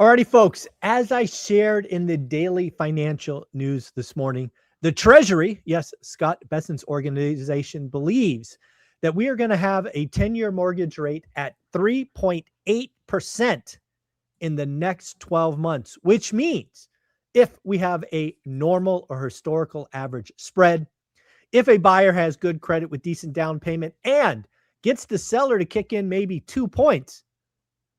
Alrighty, folks, as I shared in the daily financial news this morning, the Treasury, yes, Scott Bessent's organization, believes that we are going to have a 10-year mortgage rate at 3.8% in the next 12 months, which means if we have a normal or historical average spread, if a buyer has good credit with decent down payment and gets the seller to kick in maybe 2 points,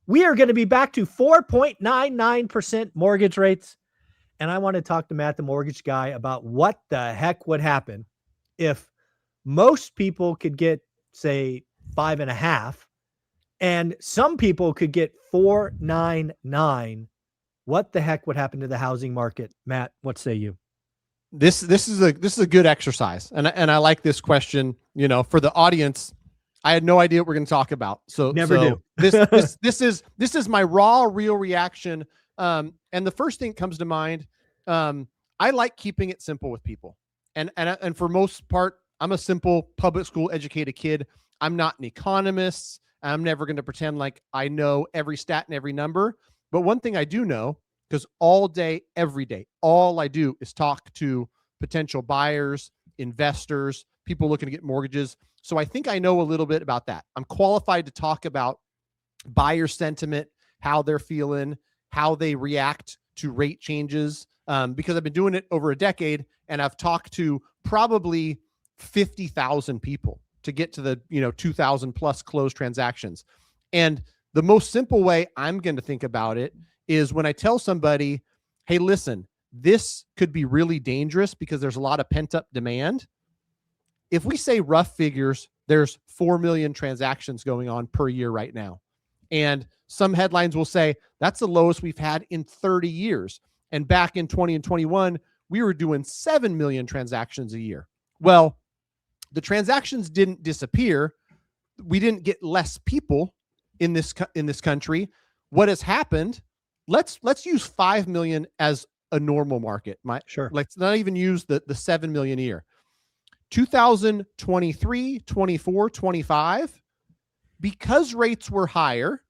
we are going to be back to 4.99% mortgage rates. And I want to talk to Matt, the mortgage guy, about what the heck would happen if most people could get, say, 5.5, and some people could get 4.99. What the heck would happen to the housing market? Matt, what say you? This is a good exercise, and I like this question. You know, for the audience, I had no idea what we're going to talk about. So do. This is my raw, real reaction. And the first thing that comes to mind, I like keeping it simple with people, and for most part, I'm a simple public school educated kid. I'm not an economist. I'm never going to pretend like I know every stat and every number. But one thing I do know, because all day, every day, all I do is talk to potential buyers, investors, people looking to get mortgages. So I think I know a little bit about that. I'm qualified to talk about buyer sentiment, how they're feeling, how they react to rate changes, because I've been doing it over a decade, and I've talked to probably 50,000 people to get to the 2,000 plus closed transactions. And the most simple way I'm going to think about it is when I tell somebody, hey, listen, this could be really dangerous because there's a lot of pent-up demand. If we say rough figures, there's 4 million transactions going on per year right now. And some headlines will say that's the lowest we've had in 30 years. And back in 20 and 21, we were doing 7 million transactions a year. Well, the transactions didn't disappear. We didn't get less people in this country. What has happened? Let's use 5 million as a normal market. Sure. Let's not even use the 7 million a year. 2023, 24, 25, because rates were higher,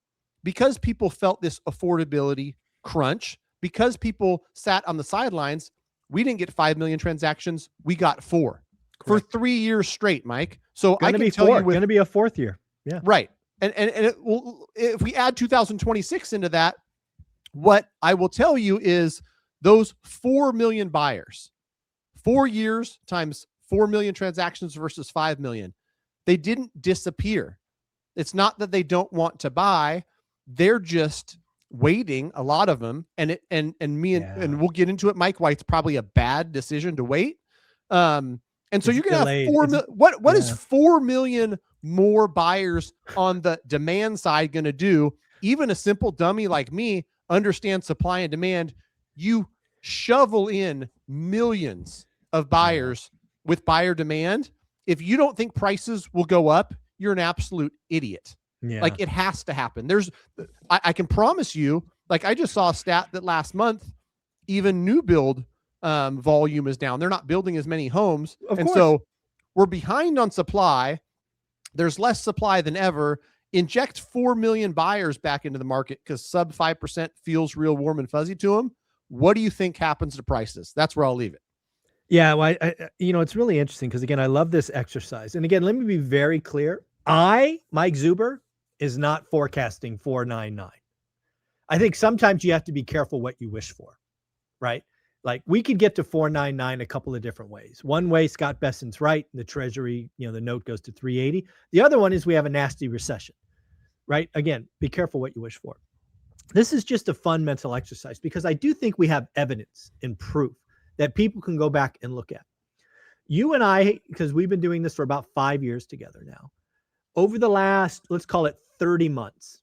because people felt this affordability crunch, because people sat on the sidelines, we didn't get 5 million transactions. We got 4. Correct. For 3 years straight, Mike. So I can tell you, going to be a fourth year. Yeah. Right. And if we add 2026 into that, what I will tell you is those 4 million buyers, 4 years times 4 million transactions versus 5 million, they didn't disappear. It's not that they don't want to buy. They're just waiting, a lot of them. And we'll get into it, Mike, why it's probably a bad decision to wait. And so you're going to have 4 million. What is 4 million more buyers on the demand side going to do? Even a simple dummy like me understands supply and demand. You shovel in millions of buyers with buyer demand. If you don't think prices will go up, you're an absolute idiot. Yeah. Like, it has to happen. I can promise you, like, I just saw a stat that last month, even new build volume is down. They're not building as many homes. Of course. So we're behind on supply. There's less supply than ever. Inject 4 million buyers back into the market because sub 5% feels real warm and fuzzy to them. What do you think happens to prices? That's where I'll leave it. Yeah, well, it's really interesting because, again, I love this exercise. And again, let me be very clear. Mike Zuber, is not forecasting 4.99. I think sometimes you have to be careful what you wish for, right? Like, we could get to 4.99 a couple of different ways. One way, Scott Bessent's right. The Treasury, the note goes to 3.80. The other one is we have a nasty recession, right? Again, be careful what you wish for. This is just a fun mental exercise because I do think we have evidence and proof that people can go back and look at. You and I, because we've been doing this for about 5 years together now, over the last, let's call it 30 months,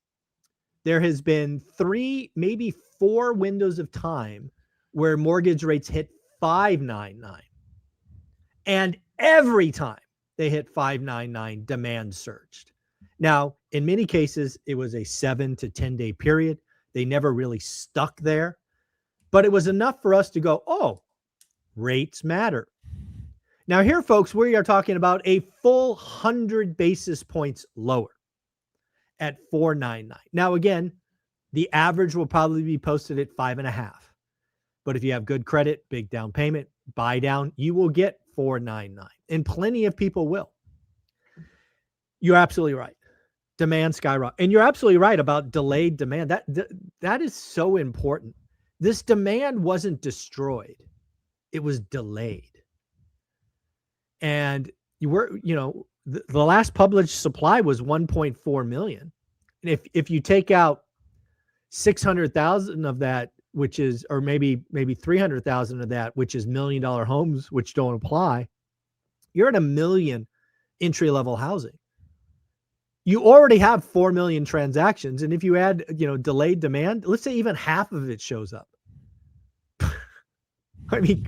there has been 3, maybe 4 windows of time where mortgage rates hit 5.99. And every time they hit 5.99, demand surged. Now, in many cases, it was a 7 to 10 day period. They never really stuck there, but it was enough for us to go, oh, rates matter. Now here, folks, we are talking about a full 100 basis points lower at 4.99. Now, again, The average will probably be posted at 5.5. But if you have good credit, big down payment, buy down, you will get 499, and plenty of people will. You're absolutely right. Demand skyrocket, and you're absolutely right about delayed demand. That is so important. This demand wasn't destroyed; it was delayed. And the last published supply was 1.4 million. And if you take out 600,000 of that, which is, or maybe 300,000 of that, which is $1 million homes, which don't apply, you're at 1 million entry-level housing. You already have 4 million transactions. And if you add, delayed demand, let's say even half of it shows up. I mean,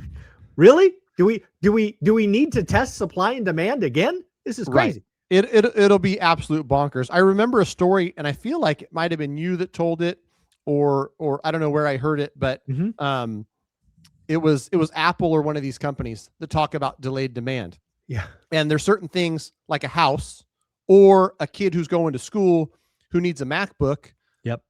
really? Do we need to test supply and demand again? This is crazy. Right. It'll be absolute bonkers. I remember a story, and I feel like it might have been you that told it, or I don't know where I heard it, but it was Apple or one of these companies that talk about delayed demand. Yeah. And there's certain things like a house or a kid who's going to school who needs a MacBook. Yep.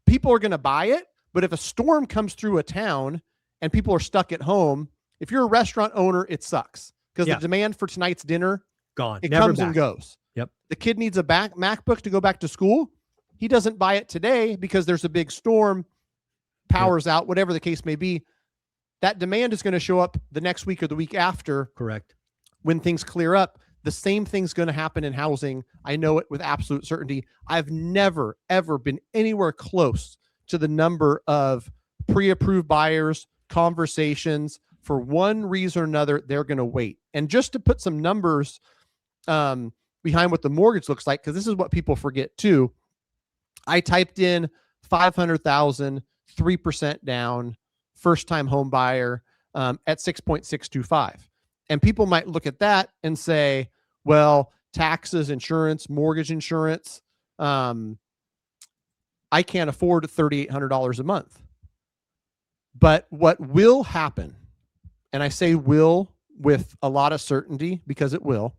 People are going to buy it, but if a storm comes through a town and people are stuck at home, if you're a restaurant owner, it sucks because the demand for tonight's dinner, gone. It Never comes back. And goes. Yep. The kid needs a MacBook to go back to school. He doesn't buy it today because there's a big storm, power's out, whatever the case may be. That demand is going to show up the next week or the week after. Correct. When things clear up. The same thing's going to happen in housing. I know it with absolute certainty. I've never, ever been anywhere close to the number of pre-approved buyers, conversations. For one reason or another, they're going to wait. And just to put some numbers behind what the mortgage looks like, because this is what people forget too. I typed in 500,000, 3% down, first-time home buyer at 6.625. And people might look at that and say, well, taxes, insurance, mortgage insurance, I can't afford $3,800 a month. But what will happen, and I say will with a lot of certainty because it will,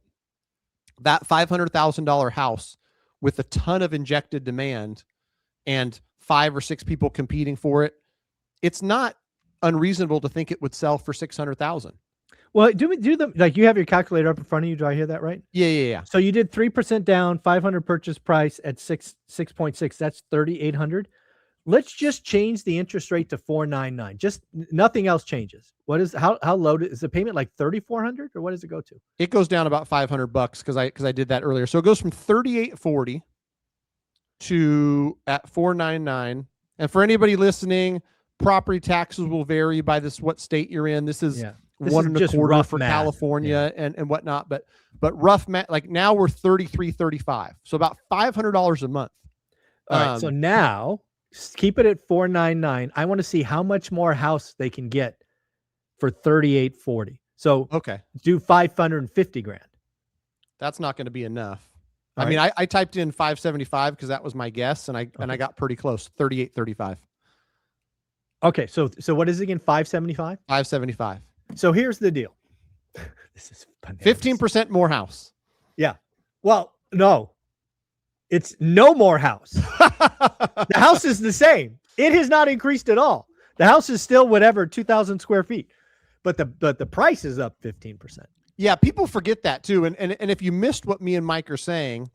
that $500,000 house with a ton of injected demand and 5 or 6 people competing for it, it's not unreasonable to think it would sell for $600,000. Well, you have your calculator up in front of you. Do I hear that right? Yeah. So you did 3% down, 500 purchase price at 6.6. That's 3,800. Let's just change the interest rate to 4.99. Just nothing else changes. How low is the payment? Like 3,400, or what does it go to? It goes down about $500 because I did that earlier. So it goes from 3,840 to at 4.99. And for anybody listening, property taxes will vary by what state you're in. This is 1.25 for California and whatnot, but rough math, like now we're 33.35, so about $500 a month. All right, so now keep it at 4.99. I want to see how much more house they can get for 3,840. So do 550 grand. That's not going to be enough. I mean, I typed in 575 because that was my guess, and I got pretty close. 38.35. Okay, so what is it again? 575. 575. So here's the deal. This is 15% more house. Yeah. Well, no. It's no more house. The house is the same. It has not increased at all. The house is still 2,000 square feet. But the price is up 15%. Yeah, people forget that too. And if you missed what me and Mike are saying,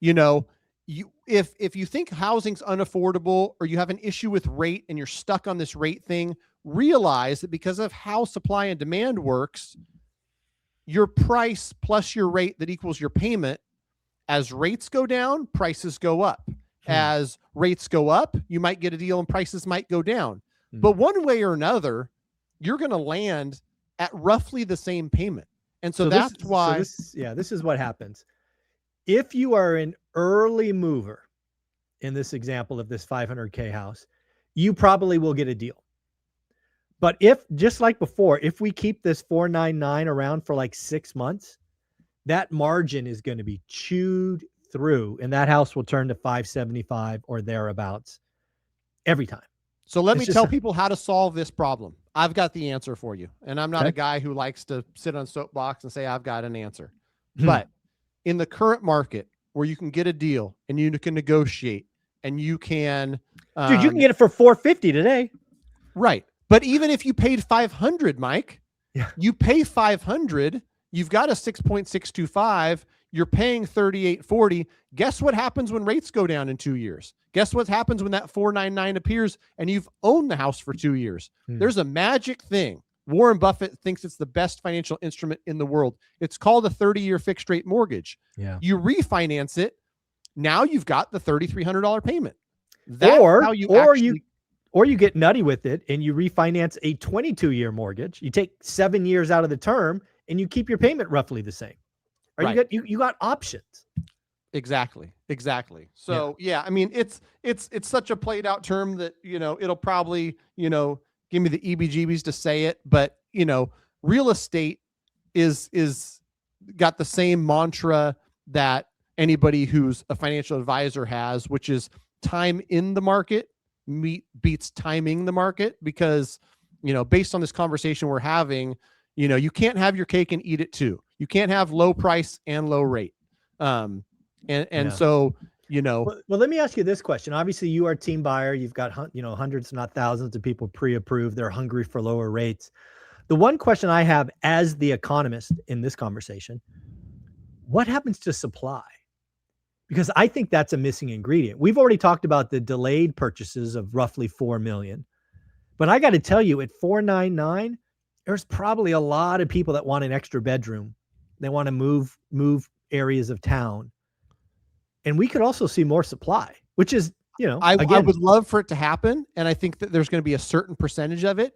if you think housing's unaffordable or you have an issue with rate and you're stuck on this rate thing, realize that because of how supply and demand works, your price plus your rate that equals your payment, as rates go down, prices go up. As rates go up, you might get a deal and prices might go down. But one way or another, you're going to land at roughly the same payment. And so that's why. This is what happens. If you are an early mover in this example of this 500K house, you probably will get a deal. But if, just like before, if we keep this 4.99 around for like 6 months, that margin is going to be chewed through, and that house will turn to 575 or thereabouts every time. So let me tell people how to solve this problem. I've got the answer for you. And I'm not a guy who likes to sit on soapbox and say, I've got an answer. But in the current market where you can get a deal and you can negotiate and you can, Dude, you can get it for $450 today. right. But even if you paid 500, Mike, Yeah. you pay 500, you've got a 6.625, you're paying 38.40. Guess what happens when rates go down in 2 years? Guess what happens when that 499 appears and you've owned the house for 2 years? There's a magic thing. Warren Buffett thinks it's the best financial instrument in the world. It's called a 30-year fixed rate mortgage. Yeah. You refinance it. Now you've got the $3,300 payment. Or you get nutty with it and you refinance a 22-year mortgage. You take 7 years out of the term and you keep your payment roughly the same. Or right. you got options. Exactly. So yeah, I mean, it's such a played out term that, it'll probably, give me the EBGBs to say it, but real estate is got the same mantra that anybody who's a financial advisor has, which is time in the market beats timing the market, because, based on this conversation we're having, you can't have your cake and eat it too. You can't have low price and low rate. So, well, let me ask you this question. Obviously you are a team buyer. You've got, hundreds, not thousands of people pre-approved. They're hungry for lower rates. The one question I have as the economist in this conversation, what happens to supply? Because I think that's a missing ingredient. We've already talked about the delayed purchases of roughly 4 million, but I got to tell you, at 499, there's probably a lot of people that want an extra bedroom. They want to move areas of town. And we could also see more supply, which is, I would love for it to happen. And I think that there's going to be a certain percentage of it.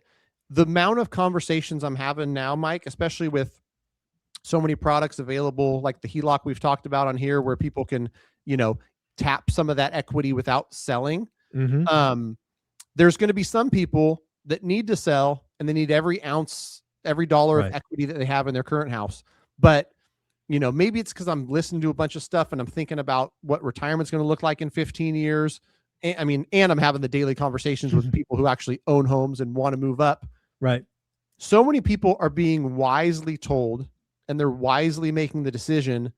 The amount of conversations I'm having now, Mike, especially with so many products available, like the HELOC we've talked about on here, where people can, tap some of that equity without selling. Mm-hmm. There's going to be some people that need to sell and they need every ounce, every dollar of equity that they have in their current house. But, maybe it's because I'm listening to a bunch of stuff and I'm thinking about what retirement's going to look like in 15 years. And I'm having the daily conversations with people who actually own homes and want to move up. Right. So many people are being wisely told, and they're wisely making the decision.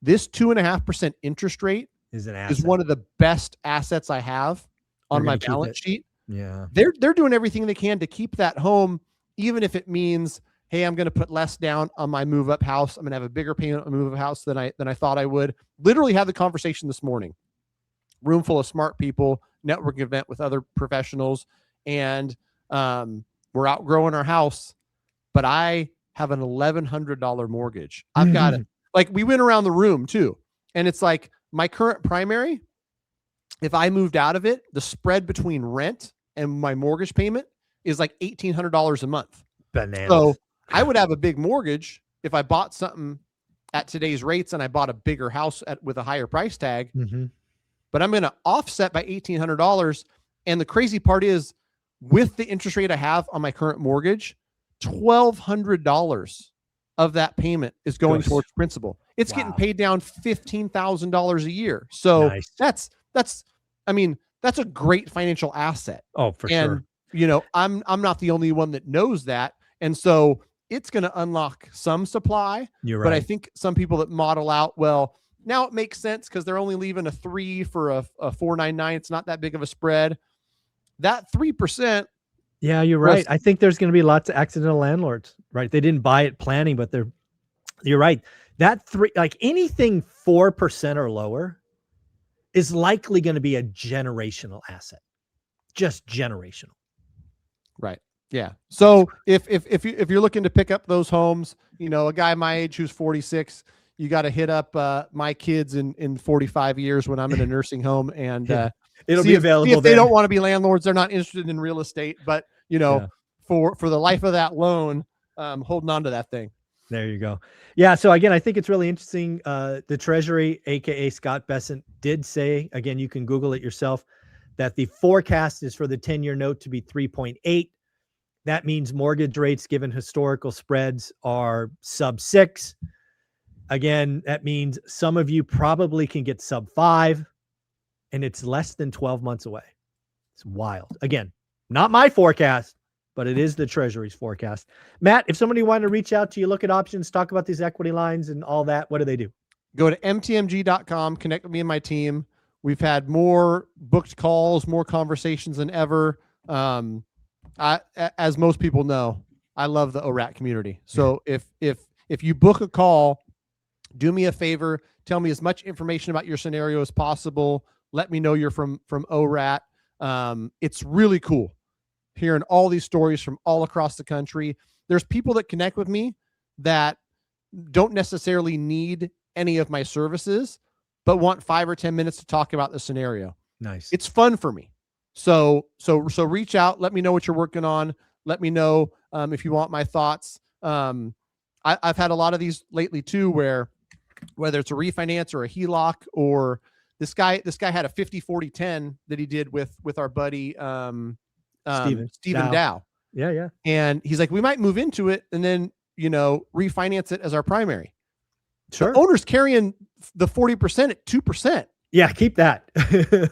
This 2.5% interest rate is one of the best assets I have on my balance sheet. Yeah. They're doing everything they can to keep that home, even if it means, hey, I'm going to put less down on my move up house. I'm going to have a bigger payment on my move up house than I thought I would. Literally had the conversation this morning. Room full of smart people, networking event with other professionals, and we're outgrowing our house, but I have an $1,100 mortgage. I've got it. Like, we went around the room too. And it's like, my current primary, if I moved out of it, the spread between rent and my mortgage payment is like $1,800 a month. Bananas. So I would have a big mortgage if I bought something at today's rates and I bought a bigger house with a higher price tag. Mm-hmm. But I'm going to offset by $1,800. And the crazy part is, with the interest rate I have on my current mortgage, $1,200 of that payment is going towards principal. It's getting paid down $15,000 a year. So that's a great financial asset. Oh, for sure. I'm not the only one that knows that. And so it's going to unlock some supply. You're right. But I think some people that model out, well, now it makes sense because they're only leaving a 3 for a 499. It's not that big of a spread. That 3%. Yeah, you're right. I think there's going to be lots of accidental landlords, right? They didn't buy it planning, but you're right. That anything 4% or lower is likely going to be a generational asset, just generational. Right. Yeah. So if you're looking to pick up those homes, a guy my age who's 46, you got to hit up my kids in 45 years when I'm in a nursing home, and it'll be available. If they don't want to be landlords, they're not interested in real estate, but for the life of that loan, holding on to that thing. There you go. Yeah. So again, I think it's really interesting. The Treasury, AKA Scott Bessent, did say, again, you can Google it yourself, that the forecast is for the 10-year note to be 3.8. That means mortgage rates, given historical spreads, are sub 6. Again, that means some of you probably can get sub 5, and it's less than 12 months away. It's wild. Again, not my forecast, but it is the Treasury's forecast. Matt, if somebody wanted to reach out to you, look at options, talk about these equity lines and all that, what do they do? Go to mtmg.com, connect with me and my team. We've had more booked calls, more conversations than ever. As most people know, I love the ORAT community. So if you book a call, do me a favor, tell me as much information about your scenario as possible. Let me know you're from ORAT. It's really cool hearing all these stories from all across the country. There's people that connect with me that don't necessarily need any of my services, but want 5 or 10 minutes to talk about the scenario. Nice. It's fun for me. So reach out. Let me know what you're working on. Let me know if you want my thoughts. I've had a lot of these lately too, where whether it's a refinance or a HELOC, or this guy had a 50-40-10 that he did with our buddy Stephen Dow. Yeah. And he's like, we might move into it and then, refinance it as our primary. Sure. The owner's carrying the 40% at 2%. Yeah, keep that.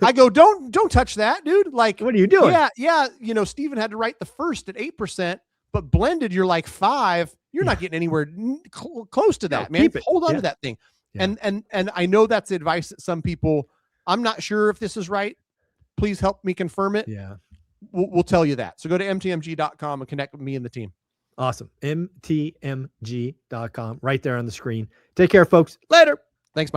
I go, don't touch that, dude. Like, what are you doing? Yeah. Stephen had to write the first at 8%, but blended, you're like 5%. You're not getting anywhere close to that, man. Hold on to that thing. Yeah. And I know that's advice that some people, I'm not sure if this is right. Please help me confirm it. Yeah. We'll tell you that. So go to mtmg.com and connect with me and the team. Awesome. mtmg.com right there on the screen. Take care, folks. Later.